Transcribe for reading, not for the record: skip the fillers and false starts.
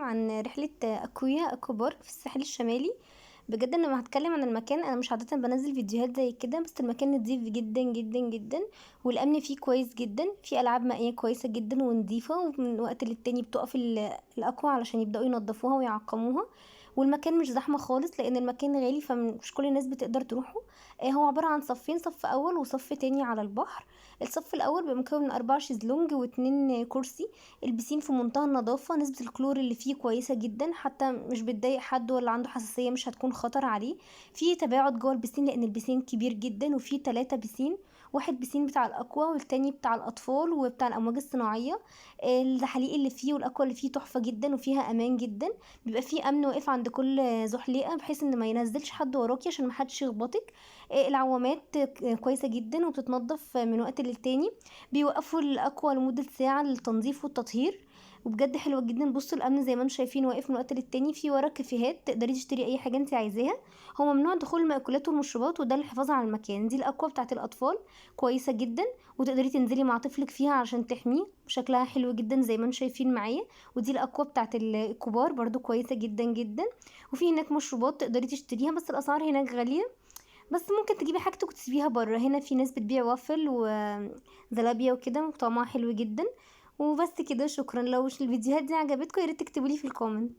عن رحلة أكويا أكوا بارك في الساحل الشمالي. بجد أنا لما هتكلم عن المكان، أنا مش عادة بنزل فيديوهات زي كده، بس المكان نضيف جدا جدا جدا، والأمن فيه كويس جدا، في ألعاب مائية كويسة جدا ونضيفة، ومن وقت للتاني بتقف الأكوا علشان يبدأوا ينضفوها ويعقموها. والمكان مش زحمة خالص لأن المكان غالي، فمش كل الناس بتقدر تروحه. هو عبارة عن صفين، صف أول وصف تاني على البحر. الصف الأول بيبقى مكون من 4 شезлونج واتنين كرسي. البسين في منتهى النظافة، نسبة الكلور اللي فيه كويسة جدا، حتى مش بتضايق حد ولا عنده حساسية مش هتكون خطر عليه. في تباعد جوه البسين لأن البسين كبير جدا، وفيه 3 بسين، واحد بسين بتاع الأكوا والتاني بتاع الأطفال وبتاع الأمواج الصناعية. الزحاليق اللي فيه والأكوا اللي فيه تحفة جدا وفيها أمان جدا. بيبقى فيه أمن واقف عند كل زحليقة بحيث ان ما ينزلش حد وراكي عشان محدش يخبطك. العوامات كويسة جدا وبتتنضف من وقت للتاني. بيوقفوا الأكوا لمدة ساعة للتنظيف والتطهير. وبجد حلوة جدا. بصوا الأمن زي ما انتم شايفين واقف من وقت للتاني. في ورا كافيهات تقدري تشتري أي حاجة انت عايزاها. هو ممنوع دخول المأكولات والمشروبات، وده للحفاظ على المكان. دي الأكوا بتاعت الأطفال، كويسة جدا، وتقدري تنزلي مع طفلك فيها عشان تحميه. شكلها حلو جدا زي ما انتم شايفين معايا. ودي الأكوا بتاعت الكبار برضو كويسة جدا جدا. وفي هناك مشروبات تقدري تشتريها، بس الأسعار هناك غالية. بس ممكن تجيبي حاجتك وتسيبيها بره. هنا في ناس بتبيع وافل وزلابيا وكده، وطعمها حلو جدا. وبس كده، شكرا. لو الفيديوهات دي عجبتكم ياريت تكتبولي في الكومنت.